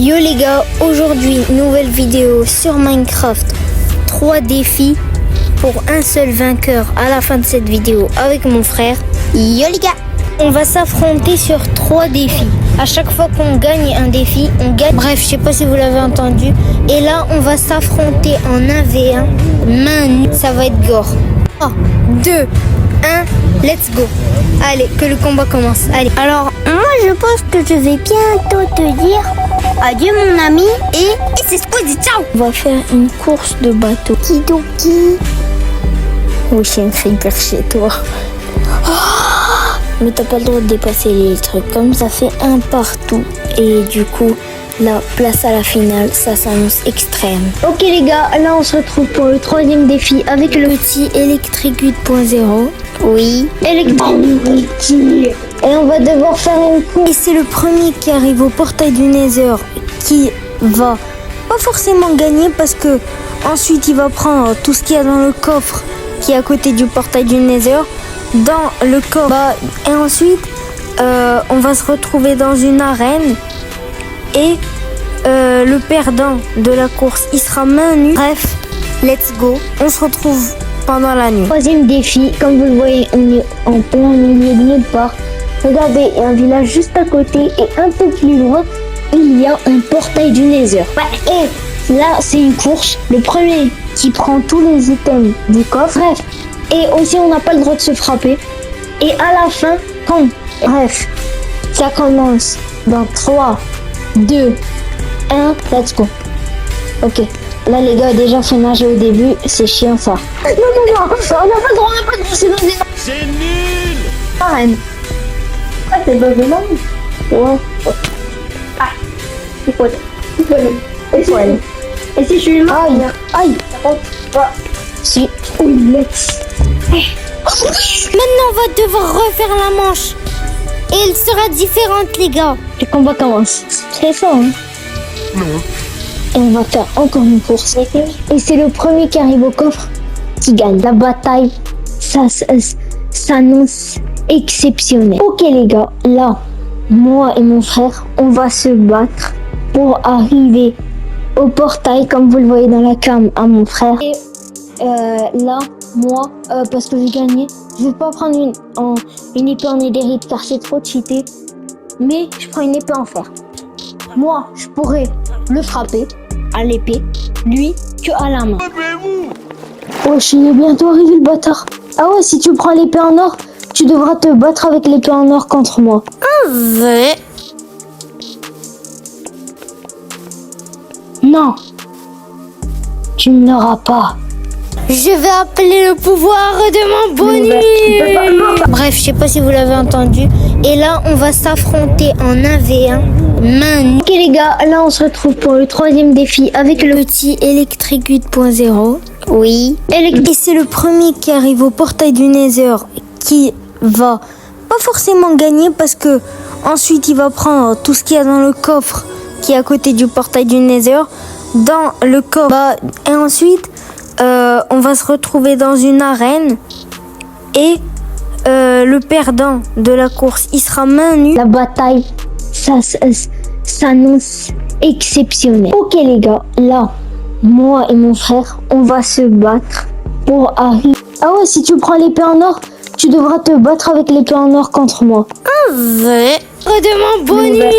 Yo les gars, aujourd'hui nouvelle vidéo sur Minecraft. 3 défis pour un seul vainqueur à la fin de cette vidéo avec mon frère. Yo les gars, on va s'affronter sur 3 défis. À chaque fois qu'on gagne un défi, on gagne. Bref, je sais pas si vous l'avez entendu. Et là, on va s'affronter en 1v1. Main nue, ça va être gore. 3, 2, 1, let's go. Allez, que le combat commence. Allez. Alors, moi je pense que je vais bientôt te dire adieu mon ami et c'est Squeezie, ciao. On va faire une course de bateau. Kidoki. Oh, c'est un creeper chez toi. Mais t'as pas le droit de dépasser les trucs. Comme ça fait un partout. Et du coup, la place à la finale, ça s'annonce extrême. Ok les gars, là on se retrouve pour le 3e défi avec le petit Electric 8.0. Oui. Electric. Et on va devoir faire une course. Et c'est le premier qui arrive au portail du Nether qui va pas forcément gagner parce que ensuite il va prendre tout ce qu'il y a dans le coffre qui est à côté du portail du Nether. Dans le coffre. Et ensuite, on va se retrouver dans une arène. Et le perdant de la course, il sera main nue. Bref, let's go. On se retrouve pendant la nuit. 3e défi, comme vous le voyez, on est en plein milieu de nulle part. Regardez, il y a un village juste à côté et un peu plus loin, il y a un portail du Nether. Et là, c'est une course. Le premier qui prend tous les items du coffre. Bref. Et aussi, on n'a pas le droit de se frapper. Et à la fin, bref, ça commence dans 3, 2, 1, let's go. Ok, là les gars, déjà fait nager au début, c'est chiant ça. Non, on n'a pas le droit, c'est dans des... C'est nul. Arène. Ah, c'est pas vraiment. Ouais. Ah, il faut aller. Et si je suis mort, aïe. Si. Oui, let's. Maintenant, on va devoir refaire la manche. Et elle sera différente, les gars. Le combat commence. C'est ça, hein? Non. Et on va faire encore une course. Et c'est le premier qui arrive au coffre qui gagne. La bataille, ça s'annonce exceptionnel. Ok, les gars, là, moi et mon frère, on va se battre pour arriver au portail, comme vous le voyez dans la cam à mon frère. Et là, moi, parce que j'ai gagné, je vais pas prendre une épée en netherite car c'est trop cheaté, mais je prends une épée en fer. Moi, je pourrais le frapper à l'épée, lui que à la main. Oh, il est bientôt arrivé le bâtard. Ah ouais, si tu prends l'épée en or, tu devras te battre avec l'épée en or contre moi. Ouais. Non, tu ne l'auras pas. Je vais appeler le pouvoir de mon bonus. Bref, je sais pas si vous l'avez entendu. Et là, on va s'affronter en 1v1. Main nue. Ok les gars, là on se retrouve pour le 3e défi avec le petit Electric 8.0. Oui. Et c'est le premier qui arrive au portail du Nether qui va pas forcément gagner parce que ensuite il va prendre tout ce qu'il y a dans le coffre qui est à côté du portail du Nether. Dans le coffre. Et ensuite, on va se retrouver dans une arène et le perdant de la course, il sera main nue. La bataille, ça s'annonce exceptionnel. Ok les gars, là, moi et mon frère, on va se battre pour arriver. Ah ouais, si tu prends l'épée en or, tu devras te battre avec l'épée en or contre moi. De mon bonus.